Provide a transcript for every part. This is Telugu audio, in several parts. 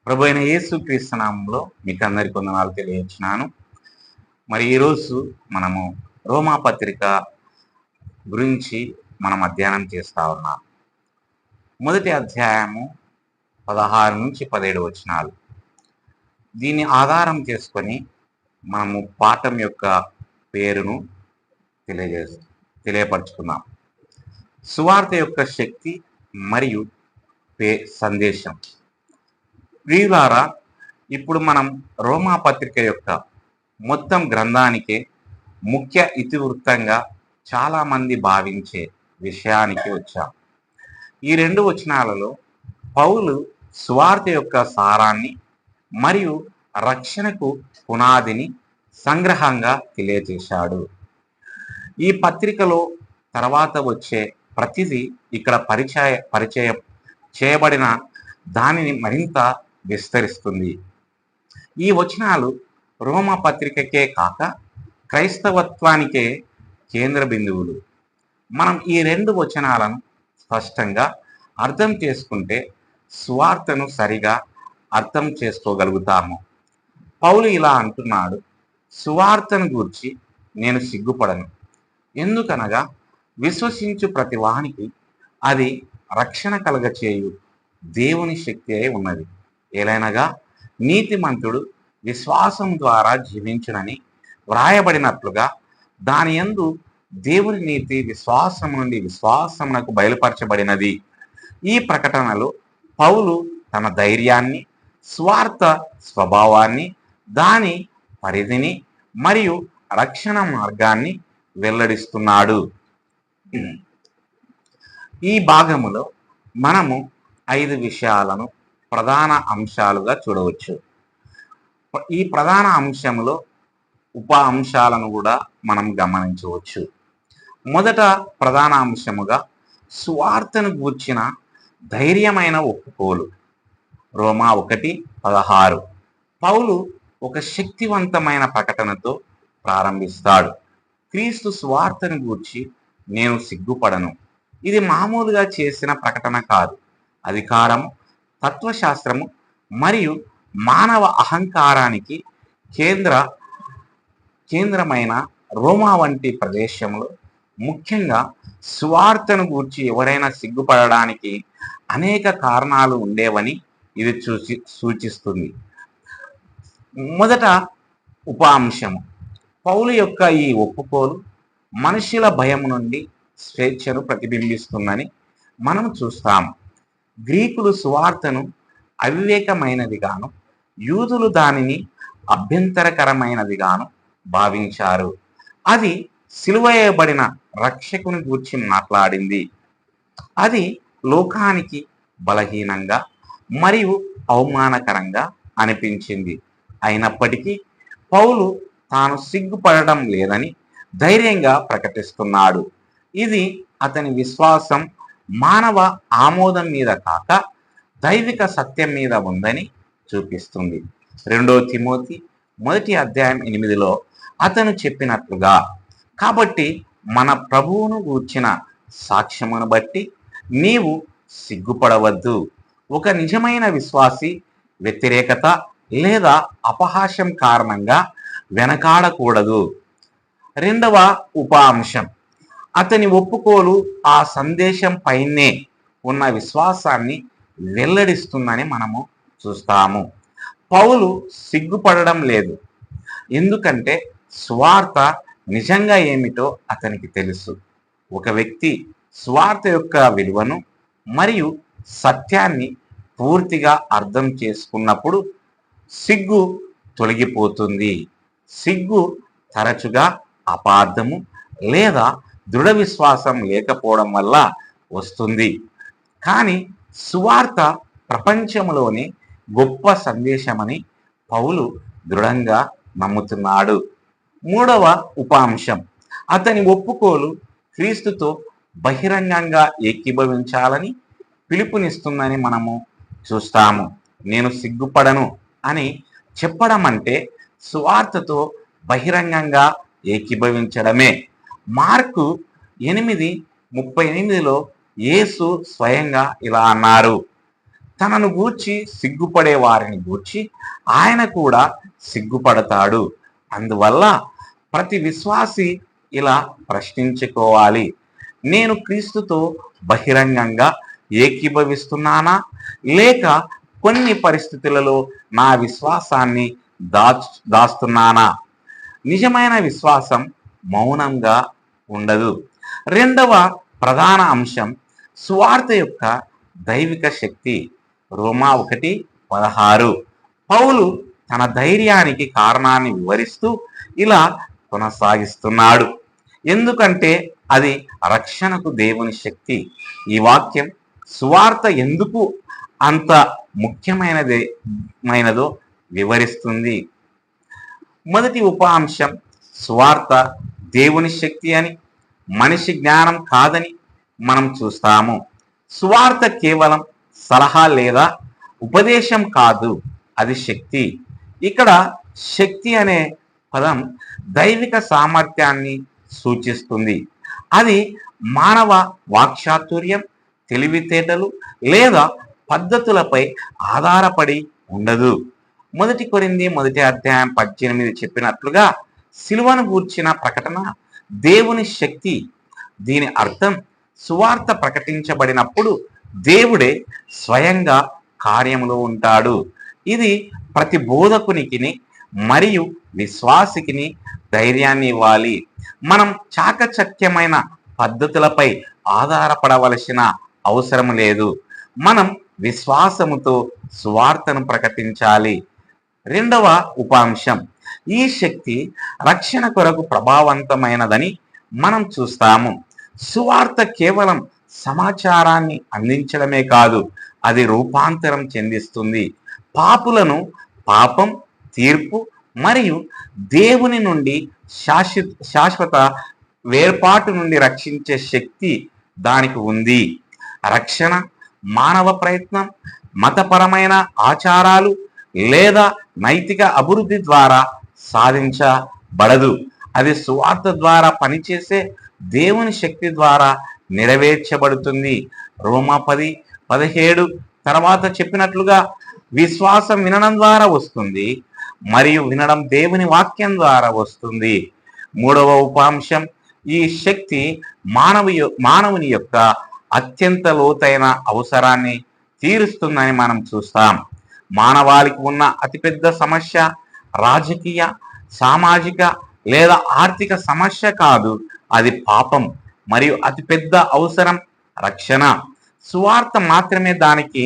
ప్రభు అయిన యేసుక్రీస్తు నామములో మీకు అందరికి వందనాలు తెలియజేస్తున్నాను. మరి ఈరోజు మనము రోమా పత్రిక గురించి మనం అధ్యయనం చేస్తా ఉన్నాం. మొదటి అధ్యాయము 16 నుంచి 17 వచనాలు. దీన్ని ఆధారం చేసుకొని మనము పాఠం యొక్క పేరును తెలియపరుచుకుందాం. సువార్త యొక్క శక్తి మరియు సందేశం. ప్రియులారా, ఇప్పుడు మనం రోమా పత్రిక యొక్క మొత్తం గ్రంథానికే ముఖ్య ఇతివృత్తంగా చాలా మంది భావించే విషయానికి వచ్చాం. ఈ 2 వచనాలలో పౌలు సువార్త యొక్క సారాన్ని మరియు రక్షణకు పునాదిని సంగ్రహంగా తెలియజేశాడు. ఈ పత్రికలో తర్వాత వచ్చే ప్రతిదీ ఇక్కడ పరిచయం చేయబడిన దానిని మరింత విస్తరిస్తుంది. ఈ వచనాలు రోమా పత్రికకే కాక క్రైస్తవత్వానికే కేంద్ర బిందువులు. మనం ఈ 2 వచనాలను స్పష్టంగా అర్థం చేసుకుంటే సువార్తను సరిగా అర్థం చేసుకోగలుగుతాము. పౌలు ఇలా అంటున్నాడు, సువార్తను గూర్చి నేను సిగ్గుపడను. ఎందుకనగా విశ్వసించు ప్రతి వానికి అది రక్షణ కలగచేయు దేవుని శక్తి అయి ఉన్నది. ఏలైనగా నీతిమంతుడు విశ్వాసం ద్వారా జీవించునని వ్రాయబడినట్లుగా దాని యందు దేవుని నీతి విశ్వాసం నుండి విశ్వాసమునకు బయలుపరచబడినది. ఈ ప్రకటనలో పౌలు తన ధైర్యాన్ని, స్వార్థ స్వభావాన్ని, దాని పరిధిని మరియు రక్షణ మార్గాన్ని వెల్లడిస్తున్నాడు. ఈ భాగములో మనము 5 విషయాలను ప్రధాన అంశాలుగా చూడవచ్చు. ఈ ప్రధాన అంశంలో ఉప అంశాలను కూడా మనం గమనించవచ్చు. మొదట ప్రధాన అంశముగా సువార్తను గూర్చిన ధైర్యమైన ఒప్పుకోలు. రోమా 1:16. పౌలు ఒక శక్తివంతమైన ప్రకటనతో ప్రారంభిస్తాడు. క్రీస్తు సువార్తను గూర్చి నేను సిగ్గుపడను. ఇది మామూలుగా చేసిన ప్రకటన కాదు. అధికారము, తత్వశాస్త్రము మరియు మానవ అహంకారానికి కేంద్రమైన రోమా వంటి ప్రదేశంలో ముఖ్యంగా సువార్తను గూర్చి ఎవరైనా సిగ్గుపడడానికి అనేక కారణాలు ఉండేవని ఇది సూచిస్తుంది. మొదట ఉప అంశము. పౌలు యొక్క ఈ ఒప్పుకోలు మనుషుల భయం నుండి స్వేచ్ఛను ప్రతిబింబిస్తుందని మనం చూస్తాము. గ్రీకులు సువార్తను అవివేకమైనదిగాను, యూదులు దానిని అభ్యంతరకరమైనదిగాను భావించారు. అది సిలువేయబడిన రక్షకుని గూర్చి మాట్లాడింది. అది లోకానికి బలహీనంగా మరియు అవమానకరంగా అనిపించింది. అయినప్పటికీ పౌలు తాను సిగ్గుపడడం లేదని ధైర్యంగా ప్రకటిస్తున్నాడు. ఇది అతని విశ్వాసం మానవ ఆమోదం మీద కాక దైవిక సత్యం మీద ఉందని చూపిస్తుంది. 2 తిమోతి 1:8 అతను చెప్పినట్లుగా, కాబట్టి మన ప్రభువును గూర్చిన సాక్ష్యమును బట్టి నీవు సిగ్గుపడవద్దు. ఒక నిజమైన విశ్వాసి వ్యతిరేకత లేదా అపహాస్యం కారణంగా వెనకాడకూడదు. 2వ ఉప అంశం. అతని ఒప్పుకోలు ఆ సందేశం పైనే ఉన్న విశ్వాసాన్ని వెల్లడిస్తుందని మనము చూస్తాము. పౌలు సిగ్గుపడడం లేదు, ఎందుకంటే స్వార్థ నిజంగా ఏమిటో అతనికి తెలుసు. ఒక వ్యక్తి స్వార్థ యొక్క విలువను మరియు సత్యాన్ని పూర్తిగా అర్థం చేసుకున్నప్పుడు సిగ్గు తొలగిపోతుంది. సిగ్గు తరచుగా అపార్థము లేదా దృఢ విశ్వాసం లేకపోవడం వల్ల వస్తుంది. కానీ సువార్త ప్రపంచంలోనే గొప్ప సందేశమని పౌలు దృఢంగా నమ్ముతున్నాడు. 3వ ఉప అంశం. అతని ఒప్పుకోలు క్రీస్తుతో బహిరంగంగా ఏకీభవించాలని పిలుపునిస్తుందని మనము చూస్తాము. నేను సిగ్గుపడను అని చెప్పడం అంటే సువార్తతో బహిరంగంగా ఏకీభవించడమే. మార్కు 8:38 యేసు స్వయంగా ఇలా అన్నారు, తనను గూర్చి సిగ్గుపడే వారిని గూర్చి ఆయన కూడా సిగ్గుపడతాడు. అందువల్ల ప్రతి విశ్వాసి ఇలా ప్రశ్నించుకోవాలి, నేను క్రీస్తుతో బహిరంగంగా ఏకీభవిస్తున్నానా, లేక కొన్ని పరిస్థితులలో నా విశ్వాసాన్ని దాస్తున్నానా? నిజమైన విశ్వాసం మౌనంగా ఉండదు. రెండవ ప్రధాన అంశం సువార్త యొక్క దైవిక శక్తి. రోమా 1:16. పౌలు తన ధైర్యానికి కారణాన్ని వివరిస్తూ ఇలా కొనసాగిస్తున్నాడు, ఎందుకంటే అది రక్షణకు దేవుని శక్తి. ఈ వాక్యం సువార్త ఎందుకు అంత ముఖ్యమైనదో వివరిస్తుంది. మొదటి ఉప అంశం సువార్త దేవుని శక్తి అని, మనిషి జ్ఞానం కాదని మనం చూస్తాము. సువార్త కేవలం సలహా లేదా ఉపదేశం కాదు, అది శక్తి. ఇక్కడ శక్తి అనే పదం దైవిక సామర్థ్యాన్ని సూచిస్తుంది. అది మానవ వాక్చాతుర్యం, తెలివితేటలు లేదా పద్ధతులపై ఆధారపడి ఉండదు. 1 కొరింథీ 1:18 చెప్పినట్లుగా సిలువను గూర్చిన ప్రకటన దేవుని శక్తి. దీని అర్థం సువార్త ప్రకటించబడినప్పుడు దేవుడే స్వయంగా కార్యములో ఉంటాడు. ఇది ప్రతి బోధకునికి మరియు విశ్వాసికిని ధైర్యాన్ని ఇవ్వాలి. మనం చాకచక్యమైన పద్ధతులపై ఆధారపడవలసిన అవసరం లేదు. మనం విశ్వాసముతో సువార్తను ప్రకటించాలి. రెండవ ఉపాంశం, ఈ శక్తి రక్షణ కొరకు ప్రభావవంతమైనదని మనం చూస్తాము. సువార్త కేవలం సమాచారాన్ని అందించడమే కాదు, అది రూపాంతరం చెందిస్తుంది. పాపులను పాపం, తీర్పు మరియు దేవుని నుండి శాశ్వత వేర్పాటు నుండి రక్షించే శక్తి దానికి ఉంది. రక్షణ మానవ ప్రయత్నం, మతపరమైన ఆచారాలు లేదా నైతిక అభివృద్ధి ద్వారా సాధించబడదు. అది సువార్త ద్వారా పనిచేసే దేవుని శక్తి ద్వారా నెరవేర్చబడుతుంది. రోమా 10:17 తర్వాత చెప్పినట్లుగా విశ్వాసం వినడం ద్వారా వస్తుంది మరియు వినడం దేవుని వాక్యం ద్వారా వస్తుంది. మూడవ ఉపాంశం, ఈ శక్తి మానవుని యొక్క అత్యంత లోతైన అవసరాన్ని తీరుస్తుందని మనం చూస్తాం. మానవాళికి ఉన్న అతిపెద్ద సమస్య రాజకీయ, సామాజిక లేదా ఆర్థిక సమస్య కాదు, అది పాపం. మరియు అతిపెద్ద అవసరం రక్షణ. సువార్త మాత్రమే దానికి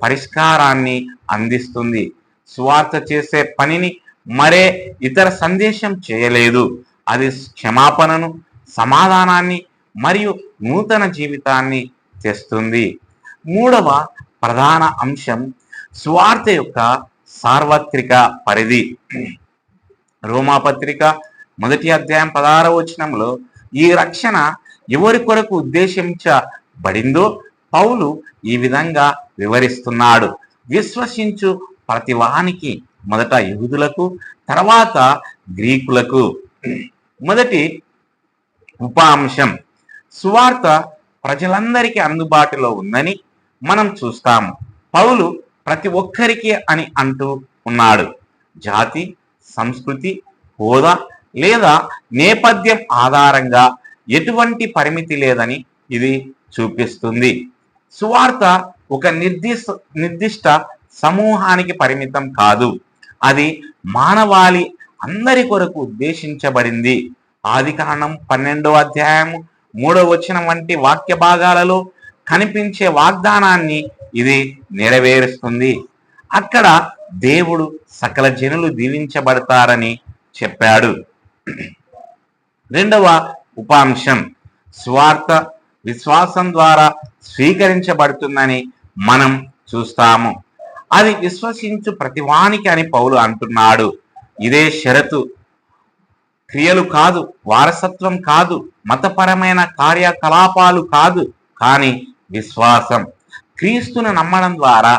పరిష్కారాన్ని అందిస్తుంది. సువార్త చేసే పనిని మరే ఇతర సందేశం చేయలేదు. అది క్షమాపణను, సమాధానాన్ని మరియు నూతన జీవితాన్ని తెస్తుంది. మూడవ ప్రధాన అంశం సువార్త యొక్క సార్వత్రిక పరిధి. రోమాపత్రిక 1:16 ఈ రక్షణ ఎవరి కొరకు ఉద్దేశించబడిందో పౌలు ఈ విధంగా వివరిస్తున్నాడు. విశ్వసించు ప్రతి వానికి, మొదట యూదులకు తర్వాత గ్రీకులకు. మొదటి ఉప అంశం, సువార్త ప్రజలందరికీ అందుబాటులో ఉందని మనం చూస్తాము. పౌలు ప్రతి ఒక్కరికి అని అంటూ ఉన్నాడు. జాతి, సంస్కృతి, హోదా లేదా నేపథ్యం ఆధారంగా ఎటువంటి పరిమితి లేదని ఇది చూపిస్తుంది. సువార్త ఒక నిర్దిష్ట సమూహానికి పరిమితం కాదు, అది మానవాళి అందరి కొరకు ఉద్దేశించబడింది. ఆదికాండం 12:3 వంటి వాక్య భాగాలలో కనిపించే వాగ్దానాన్ని ఇది నెరవేరుస్తుంది. అక్కడ దేవుడు సకల జనులు దీవించబడతారని చెప్పాడు. రెండవ ఉపాంశం, సువార్త విశ్వాసం ద్వారా స్వీకరించబడుతుందని మనం చూస్తాము. అది విశ్వసించు ప్రతివానికి అని పౌలు అంటున్నాడు. ఇదే షరతు. క్రియలు కాదు, వారసత్వం కాదు, మతపరమైన కార్యకలాపాలు కాదు, కానీ విశ్వాసం. క్రీస్తును నమ్మడం ద్వారా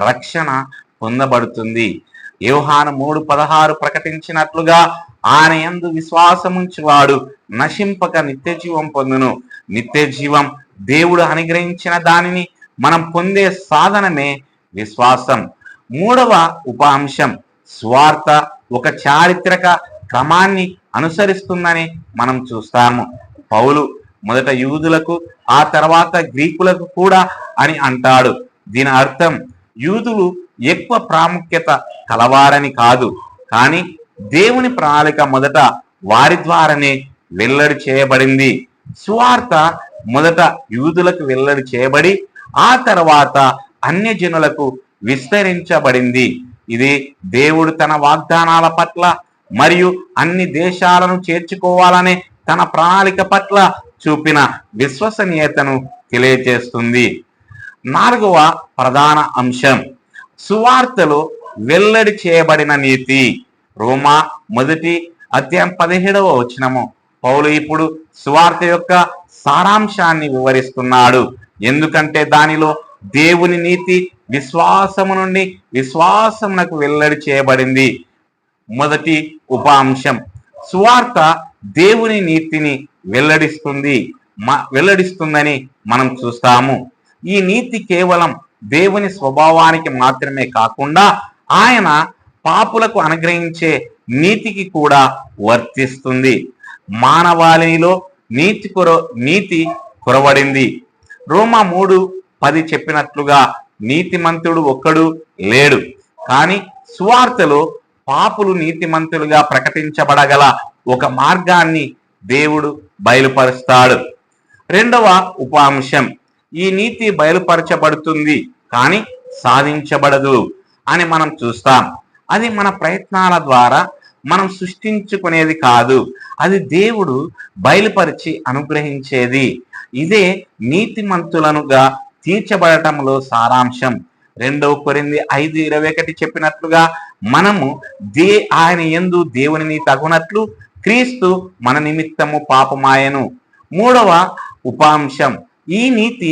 రక్షణ పొందబడుతుంది. యోహాను 3:16 ప్రకటించినట్లుగా ఆయన యందు విశ్వాసముంచువాడు నశింపక నిత్యజీవం పొందును. నిత్యజీవం దేవుడు అనుగ్రహించిన దానిని మనం పొందే సాధనమే విశ్వాసం. మూడవ ఉప అంశం స్వార్థ ఒక చారిత్రక క్రమాన్ని అనుసరిస్తుందని మనం చూస్తాము. పౌలు మొదట యూదులకు ఆ తర్వాత గ్రీకులకు కూడా అని అంటాడు. దీని అర్థం యూదులు ఎక్కువ ప్రాముఖ్యత కలవారని కాదు, కానీ దేవుని ప్రణాళిక మొదట వారి ద్వారానే వెల్లడి చేయబడింది. సువార్త మొదట యూదులకు వెల్లడి చేయబడి ఆ తర్వాత అన్యజనులకు విస్తరించబడింది. ఇది దేవుడు తన వాగ్దానాల పట్ల మరియు అన్ని దేశాలను చేర్చుకోవాలనే తన ప్రణాళిక పట్ల చూపిన విశ్వసనీయతను తెలియజేస్తుంది. నాలుగవ ప్రధాన అంశం సువార్తలో వెల్లడి చేయబడిన నీతి. రోమా 1:17 పౌలు ఇప్పుడు సువార్త యొక్క సారాంశాన్ని వివరిస్తున్నాడు. ఎందుకంటే దానిలో దేవుని నీతి విశ్వాసము నుండి విశ్వాసమునకు వెల్లడి చేయబడింది. మొదటి ఉప అంశం సువార్త దేవుని నీతిని వెల్లడిస్తుందని మనం చూస్తాము. ఈ నీతి కేవలం దేవుని స్వభావానికి మాత్రమే కాకుండా ఆయన పాపులకు అనుగ్రహించే నీతికి కూడా వర్తిస్తుంది. మానవాళిలో నీతి కొరవడింది. రోమా 3:10 చెప్పినట్లుగా నీతిమంతుడు ఒక్కడు లేడు, కానీ సువార్తలో పాపులు నీతిమంతులుగా ప్రకటించబడగల ఒక మార్గాన్ని దేవుడు బయలుపరుస్తాడు. రెండవ ఉప అంశం ఈ నీతి బయలుపరచబడుతుంది కానీ సాధించబడదు అని మనం చూస్తాం. అది మన ప్రయత్నాల ద్వారా మనం సృష్టించుకునేది కాదు, అది దేవుడు బయలుపరిచి అనుగ్రహించేది. ఇదే నీతిమంతులనుగా తీర్చబడటంలో సారాంశం. 2 కొరింథీ 5:21 చెప్పినట్లుగా మనము ఆయన యందు దేవునిని తగునట్లు క్రీస్తు మన నిమిత్తము పాపమాయెను. మూడవ ఉప అంశం ఈ నీతి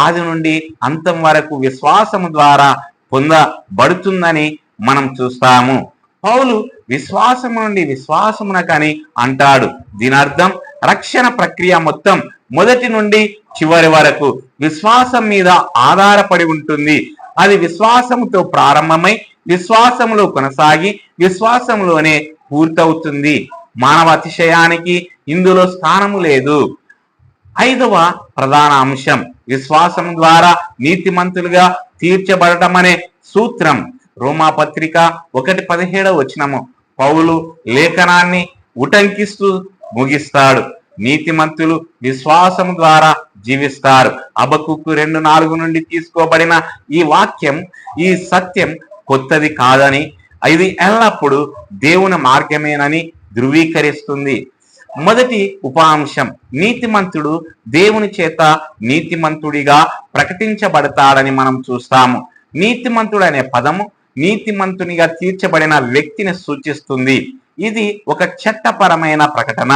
ఆది నుండి అంతం వరకు విశ్వాసము ద్వారా పొందబడుతుందని మనం చూస్తాము. పౌలు విశ్వాసము నుండి విశ్వాసమునకని అంటాడు. దీని అర్థం రక్షణ ప్రక్రియ మొత్తం మొదటి నుండి చివరి వరకు విశ్వాసం మీద ఆధారపడి ఉంటుంది. అది విశ్వాసముతో ప్రారంభమై విశ్వాసములో కొనసాగి విశ్వాసములోనే పూర్తవుతుంది. మానవ అతిశయానికి ఇందులో స్థానము లేదు. ఐదవ ప్రధాన అంశం విశ్వాసం ద్వారా నీతిమంతులుగా తీర్చబడటం అనే సూత్రం. రోమాపత్రిక 1:17 పౌలు లేఖనాన్ని ఉటంకిస్తూ ముగిస్తాడు. నీతిమంతులు విశ్వాసం ద్వారా జీవిస్తారు. హబక్కూకు 2:4 నుండి తీసుకోబడిన ఈ వాక్యం, ఈ సత్యం కొత్తది కాదని, ఇది ఎల్లప్పుడూ దేవుని మార్గమేనని ధృవీకరిస్తుంది. మొదటి ఉప అంశం నీతిమంతుడు దేవుని చేత నీతిమంతుడిగా ప్రకటించబడతాడని మనం చూస్తాము. నీతిమంతుడు అనే పదము నీతిమంతునిగా తీర్చబడిన వ్యక్తిని సూచిస్తుంది. ఇది ఒక చట్టపరమైన ప్రకటన.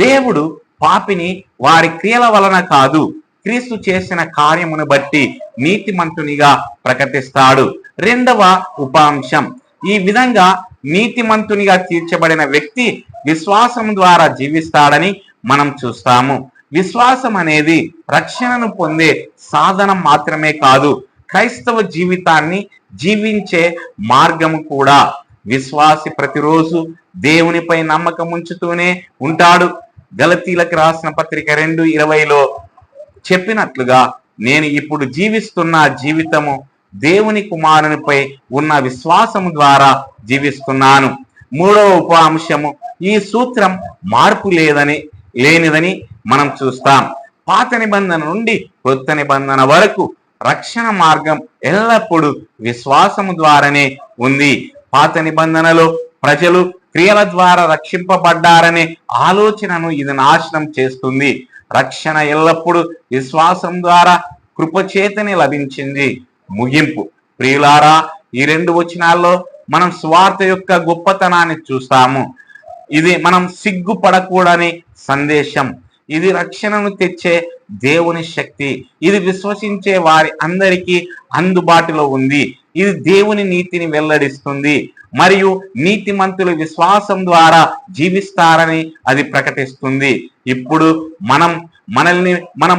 దేవుడు పాపిని వారి క్రియల వలన కాదు, క్రీస్తు చేసిన కార్యమును బట్టి నీతిమంతునిగా ప్రకటిస్తాడు. రెండవ ఉప అంశం ఈ విధంగా నీతిమంతునిగా తీర్చబడిన వ్యక్తి విశ్వాసం ద్వారా జీవిస్తాడని మనం చూస్తాము. విశ్వాసం అనేది రక్షణను పొందే సాధనం మాత్రమే కాదు, క్రైస్తవ జీవితాన్ని జీవించే మార్గము కూడా. విశ్వాసి ప్రతిరోజు దేవునిపై నమ్మకం ఉంచుతూనే ఉంటాడు. గలతీలకు రాసిన పత్రిక 2:20 చెప్పినట్లుగా నేను ఇప్పుడు జీవిస్తున్న జీవితము దేవుని కుమారునిపై ఉన్న విశ్వాసము ద్వారా జీవిస్తున్నాను. మూడవ ఉప అంశము ఈ సూత్రం మార్పు లేనిదని మనం చూస్తాం. పాత నిబంధన నుండి కొత్త నిబంధన వరకు రక్షణ మార్గం ఎల్లప్పుడూ విశ్వాసము ద్వారానే ఉంది. పాత నిబంధనలో ప్రజలు క్రియల ద్వారా రక్షింపబడ్డారనే ఆలోచనను ఇది నాశనం చేస్తుంది. రక్షణ ఎల్లప్పుడూ విశ్వాసం ద్వారా కృపచేతనే లభించింది. ముగింపు. ప్రియులారా, ఈ 2 వచనాల్లో మనం స్వార్థ యొక్క గొప్పతనాన్ని చూస్తాము. ఇది మనం సిగ్గుపడకూడని సందేశం. ఇది రక్షణను తెచ్చే దేవుని శక్తి. ఇది విశ్వసించే వారి అందరికీ అందుబాటులో ఉంది. ఇది దేవుని నీతిని వెల్లడిస్తుంది మరియు నీతిమంతులు విశ్వాసం ద్వారా జీవిస్తారని అది ప్రకటిస్తుంది. ఇప్పుడు మనం మనల్ని మనం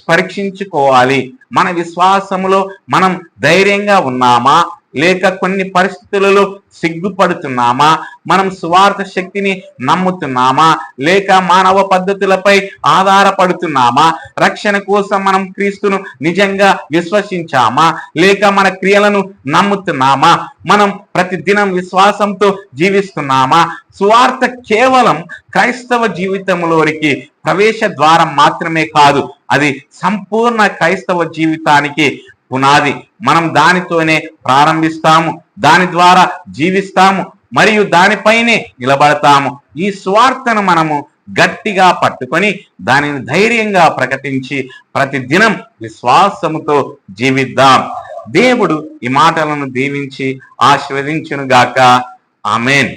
పరీక్షించుకోవాలి. మన విశ్వాసములో మనం ధైర్యంగా ఉన్నామా, లేక కొన్ని పరిస్థితులలో సిగ్గుపడుతున్నామా? మనం సువార్త శక్తిని నమ్ముతున్నామా, లేక మానవ పద్ధతులపై ఆధారపడుతున్నామా? రక్షణ కోసం మనం క్రీస్తును నిజంగా విశ్వసించామా, లేక మన క్రియలను నమ్ముతున్నామా? మనం ప్రతిదినం విశ్వాసంతో జీవిస్తున్నామా? సువార్త కేవలం క్రైస్తవ జీవితంలోనికి ప్రవేశ ద్వారం మాత్రమే కాదు, అది సంపూర్ణ క్రైస్తవ జీవితానికి పునాది. మనం దానితోనే ప్రారంభిస్తాము, దాని ద్వారా జీవిస్తాము, మరియు దానిపైనే నిలబడతాము. ఈ సువార్తను మనము గట్టిగా పట్టుకొని దానిని ధైర్యంగా ప్రకటించి ప్రతిదినం విశ్వాసముతో జీవిద్దాం. దేవుడు ఈ మాటలను దీవించి ఆశీర్వదించును గాక. ఆమేన్.